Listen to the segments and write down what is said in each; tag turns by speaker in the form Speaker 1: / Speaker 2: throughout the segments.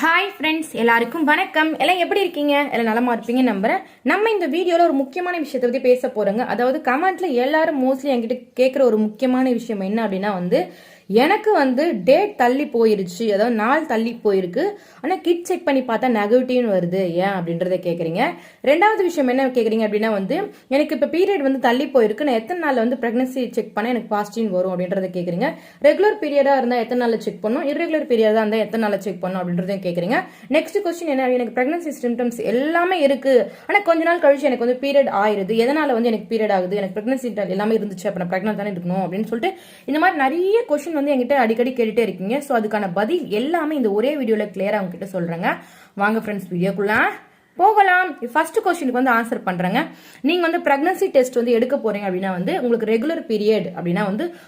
Speaker 1: Hi friends, எல்லாருக்கும் வணக்கம். எல்லாம் எப்படி இருக்கீங்க? எல்லாம் நலமா இருப்பீங்க நம்புறேன். நம்ம இந்த வீடியோல ஒரு முக்கியமான விஷயத்தை பத்தி பேச போறோங்க. அதாவது கமெண்ட்ல எல்லாரும் மோஸ்ட்லி என்கிட்ட கேட்குற ஒரு முக்கியமான விஷயம் என்ன அப்படின்னா எனக்கு டேட் தள்ளி போயிருச்சு, அதாவது நாள் தள்ளி போயிருக்கு. ஆனால் கிட் செக் பண்ணி பார்த்தா நெகட்டிவ்னு வருது, ஏன் அப்படின்றத கேட்குறீங்க. ரெண்டாவது விஷயம் என்ன கேட்குறீங்க அப்படின்னா எனக்கு இப்போ பீரியட் தள்ளி போயிருக்கு, நான் எத்தனை நாளில் ப்ரெக்னன்சி செக் பண்ண எனக்கு பாசிட்டிவ் வரும் அப்படின்றத கேட்குறீங்க. ரெகுலர் பீரியடாக இருந்தால் எத்தனை நாளில் செக் பண்ணும், இர்ரெகுலர் பீரியடாக இருந்தால் எத்தனை நாளில் செக் பண்ணும் அப்படின்றதையும் கேட்குறீங்க. நெக்ஸ்ட் கொஸ்டின் என்ன, எனக்கு ப்ரெக்னன்சி சிம்டம்ஸ் எல்லாமே இருக்கு, ஆனால் கொஞ்ச நாள் கழிச்சு எனக்கு பீரியட் ஆயிருது, எதனால எனக்கு பீரியட் ஆகுது, எனக்கு ப்ரெக்னன்சி எல்லாமே இருந்துச்சு, அப்போ நான் ப்ரெக்னன்ட் தானே இருக்கணும் அப்படின்னு சொல்லிட்டு இந்த மாதிரி நிறைய கொஸ்டின் என்கிட்ட அடிக்கடி கேட்டுட்டே இருக்கீங்க. சோ அதுக்கான பதில் எல்லாமே இந்த ஒரே வீடியோல கிளியரா உங்ககிட்ட சொல்றேங்க. வாங்க ஃப்ரெண்ட்ஸ், வீடியோக்குள்ள போகலாம். ஃபர்ஸ்ட் கொஸ்டினுக்கு ஆன்சர் பண்றேங்க. நீங்க பிரெக்னன்சி டெஸ்ட் எடுக்க போறீங்க அப்படின்னா உங்களுக்கு ரெகுலர் பீரியட் அப்படின்னா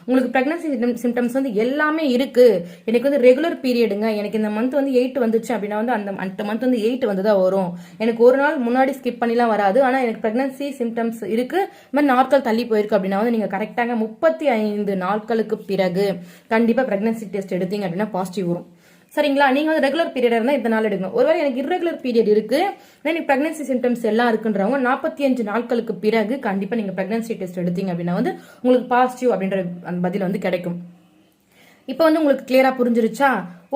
Speaker 1: உங்களுக்கு பிரெக்னன்சி சிம்டம்ஸ் எல்லாமே இருக்கு. எனக்கு ரெகுலர் பீரியடுங்க, எனக்கு இந்த மந்த் 8 வந்துச்சு அப்படின்னா அந்த மந்த் 8 வந்துதான் வரும். எனக்கு ஒரு நாள் முன்னாடி ஸ்கிப் பண்ணிலாம் வராது. ஆனா எனக்கு பிரெக்னன்சி சிம்டம்ஸ் இருக்கு, இந்த மாதிரி நாட்கள் தள்ளி போயிருக்கு அப்படின்னா நீங்க கரெக்டாக 35 நாட்களுக்கு பிறகு கண்டிப்பா பிரெக்னன்சி டெஸ்ட் எடுத்தீங்க அப்படின்னா பாசிட்டிவ் வரும். சரிங்களா? நீங்க ரெகுலர் பீரியட் இருந்தா இந்த நாள் எடுங்க. ஒருவேளை எனக்கு இர்ரெகுலர் பீரியட் இருக்கு, எனக்கு பிரெக்னன்சி சிம்டம்ஸ் எல்லாம் இருக்குன்றவங்க 45 நாட்களுக்கு பிறகு கண்டிப்பா நீங்க பிரெக்னன்சி டெஸ்ட் எடுத்தீங்க அப்படின்னா உங்களுக்கு பாசிட்டிவ் அப்படின்ற அந்த பதில் கிடைக்கும். இப்போ உங்களுக்கு கிளியரா புரிஞ்சிருச்சா?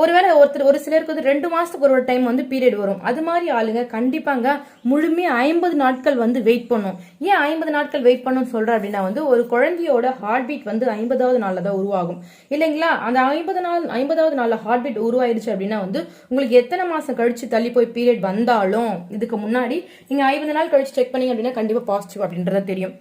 Speaker 1: ஒருவேளை ஒரு சிலருக்கு 2 மாசத்துக்கு ஒரு டைம் பீரியட் வரும். அது மாதிரி ஆளுங்க கண்டிப்பாங்க முழுமையா 50 நாட்கள் வெயிட் பண்ணும். ஏன் 50 நாட்கள் வெயிட் பண்ணும் சொல்ற அப்படின்னா ஒரு குழந்தையோட ஹார்ட் பீட் 50வது நாள்ல தான் உருவாகும் இல்லைங்களா? அந்த 50வது நாள்ல ஹார்ட் பீட் உருவாயிருச்சு அப்படின்னா உங்களுக்கு எத்தனை மாசம் கழிச்சு தள்ளி போய் பீரியட் வந்தாலும் இதுக்கு முன்னாடி நீங்க 50 நாள் கழிச்சு செக் பண்ணீங்க அப்படின்னா கண்டிப்பா பாசிட்டிவ் அப்படின்றத தெரியும்.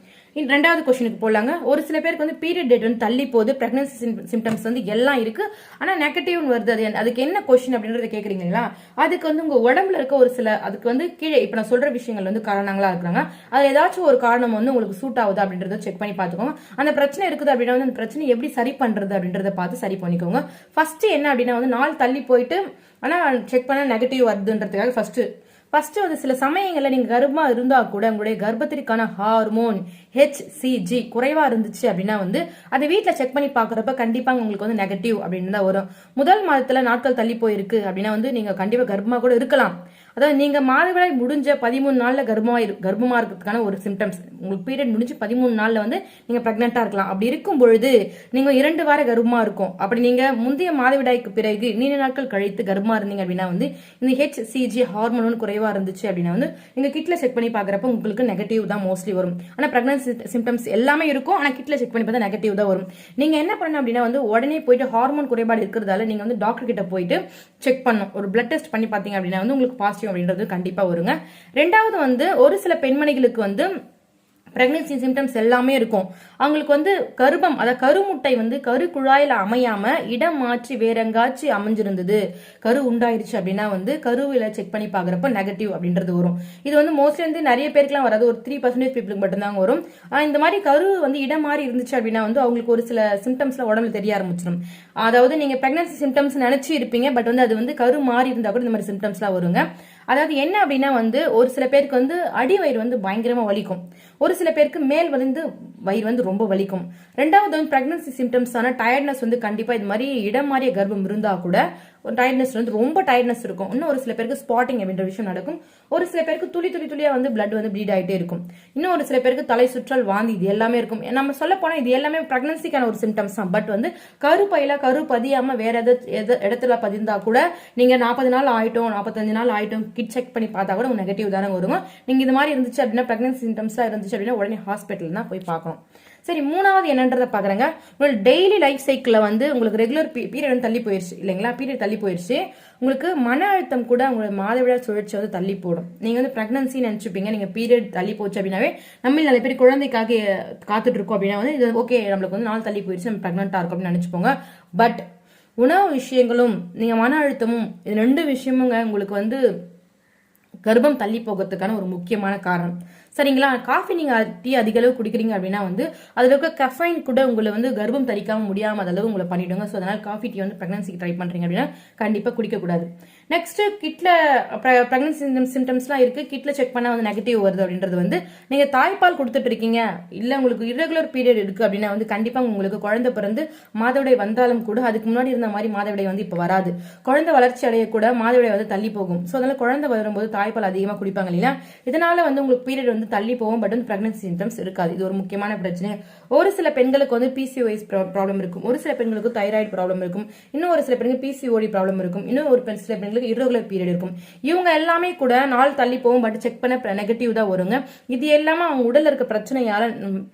Speaker 1: ரெண்டாவது கொஸ்டினுக்கு போலாங்க. ஒரு சில பேருக்கு பீரியட் டேட் தள்ளி போகுது, பிரெக்னன்சி சிம்டம்ஸ் எல்லாம் இருக்கு, ஆனா நெகட்டிவ்னு வருது. அதுக்கு என்ன கொஸ்டின் அப்படின்றத கேக்குறீங்களா? அதுக்கு உங்க உடம்புல இருக்க ஒரு சில அதுக்கு கீழே இப்ப நான் சொல்ற விஷயங்கள் காரணங்களா இருக்கிறாங்க. அது ஏதாச்சும் ஒரு காரணம் உங்களுக்கு சூட் ஆகுது அப்படின்றத செக் பண்ணி பாத்துக்கோங்க. அந்த பிரச்சனை இருக்குது அப்படின்னா அந்த பிரச்சனை எப்படி சரி பண்றது அப்படின்றத பார்த்து சரி பண்ணிக்கோங்க. ஃபர்ஸ்ட் என்ன அப்படின்னா நாள் தள்ளி போயிட்டு ஆனா செக் பண்ண நெகட்டிவ் வருதுன்றதுக்காக ஃபர்ஸ்ட் சில சமயங்கள்ல நீங்க கர்ப்பமா இருந்தா கூட உங்களுடைய கர்ப்பத்திற்கான ஹார்மோன் HCG குறைவா இருந்துச்சு அப்படின்னா அதை வீட்டுல செக் பண்ணி பாக்குறப்ப கண்டிப்பா உங்களுக்கு நெகட்டிவ் அப்படின்னு தான் வரும். முதல் மாதத்துல நாட்கள் தள்ளி போயிருக்கு அப்படின்னா நீங்க கண்டிப்பா கர்ப்பமா கூட இருக்கலாம். அதாவது நீங்க மாதவிடாய் முடிஞ்ச 13 நாள்ல கர்ப்பமா இருக்கிறதுக்கான ஒரு சிம்டம்ஸ், உங்களுக்கு பீரியட் முடிஞ்சு 13 நாள்ல நீங்க பிரெக்னெண்டா இருக்கலாம். அப்படி இருக்கும் பொழுது நீங்க 2 வார கர்ப்பமா இருக்கும். அப்படி நீங்க முந்தைய மாதவிடாய்க்கு பிறகு நீண்ட நாட்கள் கழித்து கர்ப்பமா இருந்தீங்க அப்படின்னா இந்த HCG ஹார்மோன் குறைவா இருந்துச்சு அப்படின்னா நீங்க கிட்ல செக் பண்ணி பாக்குறப்ப உங்களுக்கு நெகட்டிவ் தான் மோஸ்ட்லி வரும். ஆனா பிரெக்னன்சி சிம்டம்ஸ் எல்லாமே இருக்கும், ஆனா கிட்ல செக் பண்ணி பார்த்தா நெகட்டிவ் தான் வரும். நீங்க என்ன பண்ணணும் அப்படின்னா உடனே போயிட்டு ஹார்மோன் குறைபாடு இருக்கிறதால நீங்க டாக்டர் கிட்ட போயிட்டு செக் பண்ணும், ஒரு பிளட் டெஸ்ட் பண்ணி பாத்தீங்க அப்படின்னா உங்களுக்கு பாசிட்டிவ் அப்படின்றது கண்டிப்பா வருங்க. ரெண்டாவது ஒரு சில பெண்மணிகளுக்கு பிரெக்னன்சி சிம்டம்ஸ் எல்லாமே இருக்கும். அவங்களுக்கு கருப்பம், அதாவது கருமுட்டை கரு குழாயில அமையாம இடம் மாற்றி வேற எங்காச்சும் அமைஞ்சிருந்தது, கரு உண்டாயிருச்சு அப்படின்னா கருவில செக் பண்ணி பாக்குறப்ப நெகட்டிவ் அப்படின்றது வரும். இது மோஸ்ட்லி நிறைய பேருக்குலாம் வராது, ஒரு 3% பீப்புளுக்கு மட்டும்தான் வரும். இந்த மாதிரி கரு இடம் மாறி இருந்துச்சு அப்படின்னா அவங்களுக்கு ஒரு சில சிம்டம்ஸ்ல உடம்புல தெரிய ஆரம்பிச்சிடும். அதாவது நீங்க பிரெக்னன்சி சிம்டம்ஸ் நினைச்சு இருப்பீங்க, பட் அது கரு மாறி இருந்தா கூட இந்த மாதிரி சிம்டம்ஸ்லாம் வருங்க. அதாவது என்ன அப்படின்னா ஒரு சில பேருக்கு அடி வயிறு பயங்கரமா வலிக்கும், ஒரு சில பேருக்கு மேல் வயிறு ரொம்ப வலிக்கும். ரெண்டாவது பிரெக்னன்சி சிம்டம்ஸ் ஆன டயர்ட்னஸ் கண்டிப்பா இது மாதிரி இடம் மாறிய கர்ப்பம் இருந்தா கூட டயர்ட்னஸ் ரொம்ப டயர்ட்னஸ் இருக்கும். இன்னும் ஒரு சில பேருக்கு ஸ்பாட்டிங் அப்படின்ற விஷயம் நடக்கும். ஒரு சில பேருக்கு துளியா பிளட் ப்ளீட் ஆயிட்டே இருக்கும். இன்னும் ஒரு சில பேருக்கு தலை சுற்றல், வாந்தி, இது எல்லாமே இருக்கும். நம்ம சொல்ல போனா இது எல்லாமே பிரெக்னன்சிக்கான ஒரு சிம்டம்ஸ் தான். பட் கரு பதியாம வேற இடத்துல பதிந்தா கூட நீங்க 40 நாள் ஆயிட்டோம், 45 நாள் ஆயிட்டோம் கிட் செக் பண்ணி பார்த்தா கூட நெகட்டிவ் தானே வரும். நீங்க இது மாதிரி இருந்துச்சு அப்படின்னா பிரெக்னன்சி சிம்டம்ஸா இருந்துச்சு அப்படின்னா உடனே ஹாஸ்பிட்டல் தான் போய் பார்க்கணும். சரி, மூணாவது என்னன்றத பாக்குறேங்க. உங்களுக்கு டெய்லி லைஃப் சைக்கிள்ல உங்களுக்கு ரெகுலர் பீரியட் தள்ளி போயிருச்சு இல்லைங்களா? பீரியட் தள்ளி போயிருச்சு, உங்களுக்கு மன அழுத்தம் கூட உங்களோட மாதவிடாய் சுழற்சி தள்ளி போடும். நீங்க பிரெக்னன்சி நினைச்சுப்பீங்க, நீங்க பீரியட் தள்ளி போச்சு அப்படின்னாவே நம்ம நிறைய பேர் குழந்தைக்காக காத்துட்டு இருக்கோம் அப்படின்னா இது ஓகே, நம்மளுக்கு நாள் தள்ளி போயிருச்சு, நம்ம பிரெக்னெண்டா இருக்கும் அப்படின்னு நினைச்சுப்போங்க. பட் உணவு விஷயங்களும் நீங்க மன அழுத்தமும் இது 2 விஷயமுங்க உங்களுக்கு கர்ப்பம் தள்ளி போகிறதுக்கான ஒரு முக்கியமான காரணம். சரிங்களா. காஃபி நீங்க டீ அதிக அளவு குடிக்கிறீங்க அப்படின்னா வந்து அதுல இருக்க கஃபைன் கூட உங்களை வந்து கர்ப்பம் தரிக்காம முடியாம அளவு உங்களை பண்ணிடுங்க. ஸோ அதனால காஃபி டீ வந்து பிரெக்னன்சிக்கு ட்ரை பண்றீங்க அப்படின்னா கண்டிப்பா குடிக்கக்கூடாது. நெக்ஸ்ட் கிட்ல பிரெக்னன்சி சிம்டம்ஸ்லாம் இருக்கு, கிட்ல செக் பண்ணா வந்து நெகட்டிவ் வருது அப்படின்றது வந்து நீங்க தாய்ப்பால் கொடுத்துட்டு இருக்கீங்க, இல்ல உங்களுக்கு இரகுலர் பீரியட் இருக்கு அப்படின்னா வந்து கண்டிப்பா உங்களுக்கு குழந்தை பிறந்து மாதவிடை வந்தாலும் கூட அதுக்கு முன்னாடி இருந்த மாதிரி மாதவிடை வந்து இப்ப வராது. குழந்தை வளர்ச்சி அடைய கூட மாதவிடை வந்து தள்ளி போகும். ஸோ அதனால குழந்தை வரும்போது தாய்ப்பால் அதிகமா குடிப்பாங்க இல்லையா, இதனால வந்து உங்களுக்கு பீரியட் வந்து தள்ளி போகும், பட் வந்து பிரெக்னன்சி சிம்டம்ஸ் இருக்காது. இது ஒரு முக்கியமான பிரச்சனை. ஒரு சில பெண்களுக்கு வந்து பிசிஓஎஸ் ப்ராப்ளம் இருக்கும், ஒரு சில பெண்களுக்கு தைராய்டு ப்ராப்ளம் இருக்கும், இன்னும் ஒரு சில பெண்களுக்கு பிசிஓடி ப்ராப்ளம் இருக்கும், இன்னும் ஒரு சில பெண்களுக்கு இரகுலர் பீரியட் இருக்கும். இவங்க எல்லாமே கூட நாள் தள்ளி போகும், பட் செக் பண்ண நெகட்டிவ் தான் வருங்க. இது எல்லாமே அவங்க உடல்ல இருக்க பிரச்சனையால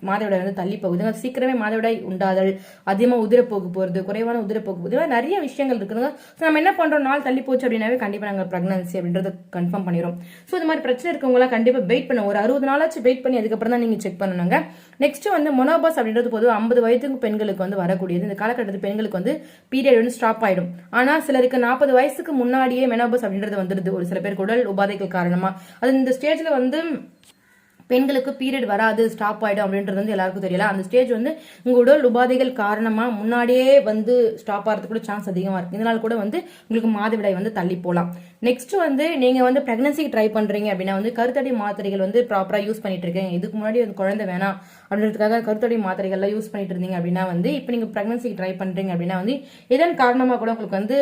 Speaker 1: மாதவிடாய் வந்து தள்ளி போகுது. சீக்கிரமே மாதவிடாய் உண்டாதல், அதிகமா உதிரப்போக்கு போறது, குறைவான உதிரப்போக்கு போகுது, நிறைய விஷயங்கள் இருக்குங்க. நம்ம என்ன பண்றோம், நாள் தள்ளி போச்சு அப்படின்னாவே கண்டிப்பா நாங்க பிரெக்னன்சி அப்படின்றத கன்ஃபார்ம் பண்ணிரும். ஸோ இந்த மாதிரி பிரச்சனை இருக்கவங்க எல்லாம் கண்டிப்பா வெயிட் பண்ண, ஒரு 60 நாளாச்சும் வெயிட் பண்ணி அதுக்கப்புறம் தான் நீங்க செக் பண்ணணுங்க. நெக்ஸ்ட் வந்து மொனோபாஸ் அப்படின்றது பொதுவாக 50 வயதுக்கு பெண்களுக்கு வந்து வரக்கூடியது. இந்த காலகட்டத்தில் பெண்களுக்கு வந்து பீரியட் வந்து ஸ்டாப் ஆயிடும். ஆனா சிலருக்கு 40 வயசுக்கு முன்னாடியே மெனோபாஸ் அப்படின்றது வந்துடுது. ஒரு சில பேருக்கு உடல் உபாதைகள் காரணமா அது இந்த ஸ்டேஜ்ல வந்து பெண்களுக்கு பீரியட் வராது, ஸ்டாப் ஆயிடும் அப்படின்றது வந்து எல்லாருக்கும் தெரியல. அந்த ஸ்டேஜ் வந்து உங்க உடல் உபாதைகள் காரணமா முன்னாடியே வந்து ஸ்டாப் ஆகிறதுக்கு கூட சான்ஸ் அதிகமா இருக்கு. இதனால கூட வந்து உங்களுக்கு மாதவிடாய் வந்து தள்ளி போகலாம். நெக்ஸ்ட் வந்து நீங்க வந்து பிரெக்னன்சிக்கு ட்ரை பண்றீங்க அப்படின்னா வந்து கருத்தடை மாத்திரைகள் வந்து ப்ராப்பரா யூஸ் பண்ணிட்டு இருக்கீங்க, இதுக்கு முன்னாடி வந்து குழந்தை வேணாம் அப்படின்றதுக்காக கருத்தடை மாத்திரைகள்லாம் யூஸ் பண்ணிட்டு இருந்தீங்க அப்படின்னா வந்து இப்போ நீங்க பிரெக்னன்சிக்கு ட்ரை பண்றீங்க அப்படின்னா வந்து இதன் காரணமா கூட உங்களுக்கு வந்து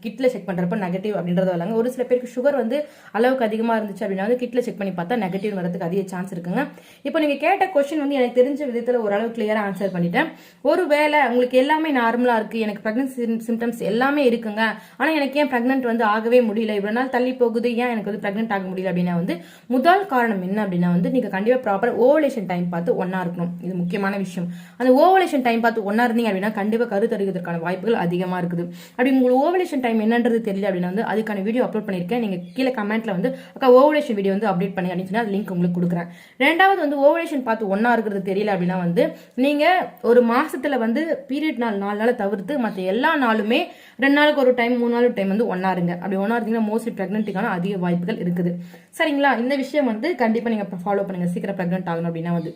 Speaker 1: கிட்ல செக் பண்றப்ப நெகட்டிவ் அப்படின்றது வரலாங்க. ஒரு சில பேருக்கு சுகர் வந்து அளவுக்கு அதிகமா இருந்துச்சு அப்படின்னா வந்து கிட்ல செக் பண்ணி பார்த்தா நெகட்டிவ் வரதுக்கு அதிக சான்ஸ் இருக்குங்க. இப்போ நீங்க கேட்ட क्वेश्चन வந்து எனக்கு தெரிஞ்ச விதத்துல ஓரளவு கிளியரா ஆன்சர் பண்ணிட்டேன். ஒருவேளை உங்களுக்கு எல்லாமே நார்மலா இருக்கு, எனக்கு பிரெக்னன்சி சிம்டம்ஸ் எல்லாமே இருக்குங்க, ஆனா எனக்கு ஏன் பிரெக்னன்ட் வந்து ஆகவே முடியல, இவ்வளவு நாள் தள்ளி போகுது, ஏன் எனக்கு வந்து பிரெக்னன்ட் ஆக முடியல அப்படின்னா வந்து முதல் காரணம் என்ன அப்படின்னா வந்து நீங்க கண்டிப்பா ப்ராப்பர் ஓவலேஷன் டைம் பார்த்து ஒன்னா இருக்கணும். இது முக்கியமான விஷயம். அந்த ஓவலேஷன் டைம் பார்த்து ஒன்னா இருந்தீங்க அப்படின்னா கண்டிப்பா கருத்தரிக்கிறதுக்கான வாய்ப்புகள் அதிகமா இருக்குது. அப்படி உங்களுக்கு ஓவலேஷன் டைம் என்னன்றது தெரியல அப்படின்னா வந்து அதுக்கான வீடியோ அப்லோட் பண்ணிருக்கேன். நீங்க கீழே கமெண்ட்ல வந்து அக்கா ஓவலேஷன் வீடியோ வந்து அப்டேட் பண்ணி அப்படின்னு சொன்னா லிங்க் உங்களுக்கு கொடுக்குறேன். ரெண்டாவது வந்து ஓவலேஷன் பார்த்து ஒன்னா இருக்கிறது தெரியல அப்படின்னா வந்து நீங்க ஒரு மாசத்துல வந்து பீரியட் நாள் 4 நாளை தவிர்த்து மற்ற எல்லா நாளுமே 2 நாளுக்கு ஒரு டைம் 3 நாள் டைம் வந்து ஒன்னா இருங்க. அப்படி ஒன்னா இருந்தீங்கன்னா மோஸ்ட்லி பிரெக்னன்ட்டுக்கான அதிக வாய்ப்புகள் இருக்குது. சரிங்களா. இந்த விஷயம் வந்து கண்டிப்பா நீங்க ஃபாலோ பண்ணுங்க சீக்கிரம் பிரெக்னன்ட் ஆகணும் அப்படின்னா வந்து.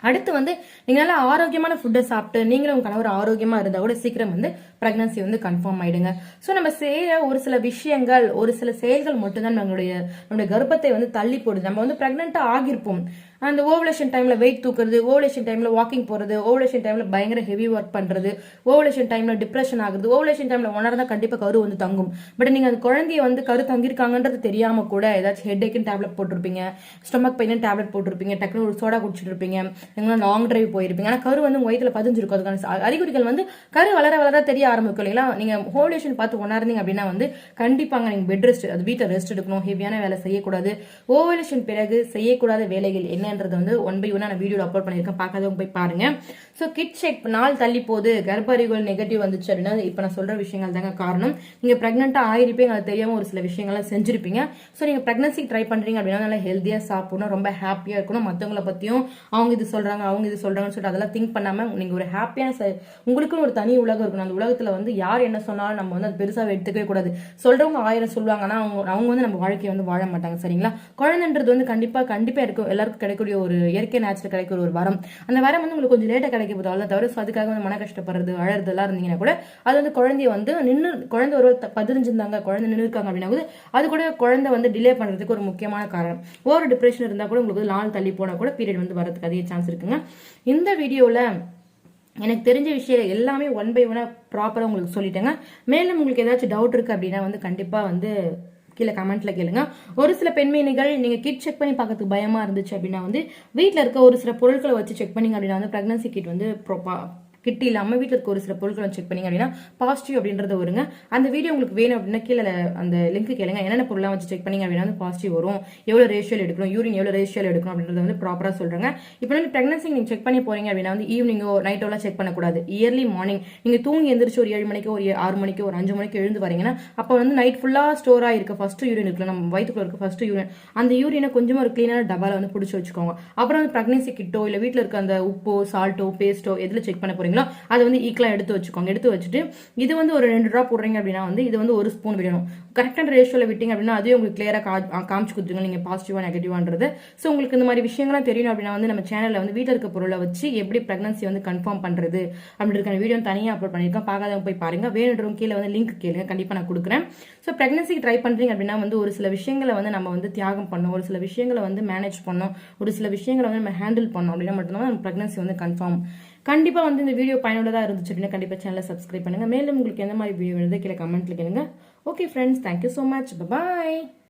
Speaker 1: அடுத்து வந்து நீங்க நல்லா ஆரோக்கியமான ஃபுட்டை சாப்பிட்டு நீங்களும் உங்க கணவர் ஆரோக்கியமா இருந்தா கூட சீக்கிரம் வந்து பிரெக்னன்சி வந்து கன்ஃபார்ம் ஆயிடுங்க. ஸோ நம்ம செய்யற ஒரு சில விஷயங்கள், ஒரு சில செயல்கள் மட்டும்தான் நம்மளுடைய கர்ப்பத்தை வந்து தள்ளி போடுது. நம்ம வந்து பிரெக்னெண்டா ஆகிருப்போம், அந்த ஓவலேஷன் டைம்ல வெயிட் தூக்குறது, ஓவலேஷன் டைம்ல வாக்கிங் போறது, ஓவலேஷன் டைம்ல பயங்கர ஹெவி ஒர்க் பண்றது, ஓவலேஷன் டைம்ல டிப்ரெஷன் ஆகுறது, ஓவலேஷன் டைம்ல உணர்ந்தா கண்டிப்பா கரு வந்து தங்கும். பட் நீங்க அந்த குழந்தைய வந்து கரு தங்கிருக்காங்கன்றது தெரியாம கூட ஏதாச்சும் ஹெட்ஏக்குன்னு டேப்லெட் போட்டிருப்பீங்க, ஸ்டொமக் பெயின் டேப்லெட் போட்டிருப்பீங்க, டக்குனு ஒரு சோடா குடிச்சிட்டு இருப்பீங்க, லாங் டிரைவ் போயிருப்பீங்க, ஆனா கரு வந்து உங்க வயிற்றுல பதிஞ்சிருக்கும். அதுக்கான அறிகுறிகள் வந்து கரு வளர வளர தெரிய ஆரம்பிக்கும் இல்லைங்களா. நீங்க ஓவலேஷன் பார்த்து உணர்ந்தீங்க அப்படின்னா வந்து கண்டிப்பாங்க நீங்க பெட் ரெஸ்ட், அது வீட்டை ரெஸ்ட் எடுக்கணும், ஹெவியான வேலை செய்யக்கூடாது. ஓவலேஷன் பிறகு செய்யக்கூடாத வேலைகள் என்னன்றது வந்து 1 by 1 நான் வீடியோ அப்லோட் பண்ணியிருக்கேன், பார்க்காதவங்க போய் பாருங்க. ஸோ கிட் செக் நாள் தள்ளி போகுது, கர்ப்பறிகுள் நெகட்டிவ் வந்துச்சு அப்படின்னா இப்போ நான் சொல்ற விஷயங்கள் தாங்க காரணம். நீங்க பிரெக்னெண்டா ஆயிருப்பீங்க, அது தெரியாம ஒரு சில விஷயங்கள்லாம் செஞ்சிருப்பீங்க. ஸோ நீங்க பிரெக்னன்சிக்கு ட்ரை பண்றீங்க அப்படின்னா நல்லா ஹெல்த்தியா சாப்பிடணும், ரொம்ப ஹாப்பியா இருக்கணும். மற்றவங்களை பத்தியும் அவங்க இது சொல்றாங்க அவங்க இது சொல்றாங்கன்னு சொல்லிட்டு அதெல்லாம் திங்க் பண்ணாம நீங்க ஒரு ஹாப்பியான உங்களுக்குன்னு ஒரு தனி உலகம் இருக்கணும். அந்த உலகத்துல வந்து யார் என்ன சொன்னாலும் நம்ம வந்து அது பெருசாக எடுத்துக்கவே கூடாது. சொல்றவங்க 1000 சொல்லுவாங்க, ஆனா அவங்க வந்து நம்ம வாழ்க்கையை வந்து வாழ மாட்டாங்க. சரிங்களா. குழந்தைன்றது வந்து கண்டிப்பா இருக்கும், எல்லாருக்கும் கிடைக்கக்கூடிய ஒரு இயற்கை நேச்சுரல் கிடைக்கிற ஒரு வரம். அந்த வரம் வந்து உங்களுக்கு கொஞ்சம் லேட்டா கிடைக்க போதும், அவ்வளோ தவிர அதுக்காக வந்து மன கஷ்டப்படுறது அழறது எல்லாம் இருந்தீங்கன்னா கூட அது வந்து குழந்தைய வந்து குழந்தை ஒரு 15 இருந்தாங்க குழந்தை நின்று இருக்காங்க அப்படின்னா அது கூட குழந்தை வந்து டிலே பண்றதுக்கு ஒரு முக்கியமான காரணம். ஒரு டிப்ரெஷன் இருந்தா கூட உங்களுக்கு நாள் தள்ளி போனா கூட பீரியட் வந்து வரதுக்கு அதிக சான்ஸ் இருக்குங்க. இந்த வீடியோல எனக்கு தெரிஞ்ச விஷயம் எல்லாமே 1 by 1 ப்ராப்பரா உங்களுக்கு சொல்லிட்டேங்க. மேலும் உங்களுக்கு ஏதாச்சும் டவுட் இருக்கு அப்படின்னா வந்து கண்டிப்பா வந்து கீழே கமெண்ட்ல கேளுங்க. ஒரு சில பெண்மணிகள் நீங்க கிட் செக் பண்ணி பார்க்கறதுக்கு பயமா இருந்துச்சு அப்படின்னா வந்து வீட்டில் இருக்க ஒரு சில பொருட்களை வச்சு செக் பண்ணீங்க அப்படின்னா வந்து பிரெக்னன்சி கிட் வந்து கிட் இல்லாமல் வீட்டில் இருக்க ஒரு சில பொருட்களை செக் பண்ணீங்க அப்படின்னா பாசிட்டிவ் அப்படின்றது வருங்க. அந்த வீடியோ உங்களுக்கு வேணும் அப்படின்னா கீழே அந்த லிங்க் கேளுங்க, என்னென்ன பொருளாக வச்சு செக் பண்ணீங்க அப்படின்னா வந்து பாசிட்டிவ் வரும், எவ்வளோ ரேஷியோல் எடுக்கணும், யூரின் எவ்வளோ ரேஷியோல் எடுக்கணும் அப்படின்றத வந்து ப்ராப்பராக சொல்றாங்க. இப்போ வந்து பிரெக்னன்சி நீங்கள் செக் பண்ணி போறீங்க அப்படின்னா வந்து ஈவினிங்கோ நைட்டோலாம் செக் பண்ணக்கூடாது. இயர்லி மார்னிங் நீங்கள் தூங்கி எந்திரிச்சு ஒரு 7 மணிக்கு ஒரு 6 மணிக்கு ஒரு 5 மணிக்கு எழுந்து வரீங்கன்னா அப்போ வந்து நைட் ஃபுல்லாக ஸ்டோர் ஆகிருக்க ஃபர்ஸ்ட் யூரின் இருக்குல்ல, நம்ம வயிற்றுக்குள்ள இருக்க ஃபர்ஸ்ட் யூரின், அந்த யூரினை கொஞ்சம் ஒரு கிளீனான டப்பால வந்து பிடிச்சி வச்சுக்கோங்க. அப்புறம் வந்து பிரெக்னன்சி கிட்டோ இல்லை வீட்டில் இருக்க அந்த உப்போ சால்ட்டோ பேஸ்ட்டோ எதில் செக் பண்ண போறீங்க போறீங்களோ அதை வந்து ஈக்குவலா எடுத்து வச்சுக்கோங்க. எடுத்து வச்சுட்டு இது வந்து ஒரு 2 ட்ராப் போடுறீங்க அப்படின்னா வந்து இது வந்து 1 ஸ்பூன் விடணும். கரெக்டான ரேஷியோல விட்டீங்க அப்படின்னா அதுவே உங்களுக்கு கிளியரா காமிச்சு கொடுத்துருங்க நீங்க பாசிட்டிவா நெகட்டிவான்றது. ஸோ உங்களுக்கு இந்த மாதிரி விஷயங்கள்லாம் தெரியணும் அப்படின்னா வந்து நம்ம சேனல்ல வந்து வீட்டில் இருக்க பொருளை வச்சு எப்படி பிரெக்னன்சி வந்து கன்ஃபார்ம் பண்றது அப்படின்ற வீடியோ தனியாக அப்லோட் பண்ணியிருக்கேன். பார்க்காதவங்க போய் பாருங்க. வேணுன்றவங்க கீழே வந்து லிங்க் கேளுங்க, கண்டிப்பா நான் கொடுக்குறேன். ஸோ பிரெக்னன்சிக்கு ட்ரை பண்றீங்க அப்படின்னா வந்து ஒரு சில விஷயங்களை வந்து நம்ம வந்து தியாகம் பண்ணணும், ஒரு சில விஷயங்களை வந்து மேனேஜ் பண்ணணும், ஒரு சில விஷயங்களை வந்து நம்ம ஹேண்டில் பண்ணணும் அப்படின்னா மட்டும்தான் நம்ம பிரெக்னன்சி வந்து கன்ஃபார்ம். கண்டிப்பா வந்து இந்த வீடியோ பயனுள்ளதா இருந்துச்சு அப்படின்னா கண்டிப்பா சேனலை சப்ஸ்கிரைப் பண்ணுங்க. மேலும் உங்களுக்கு எந்த மாதிரி வீடியோ வேணுதோ கீழே கமெண்ட்ல கேளுங்க. Okay friends, thank you so much. பாய்.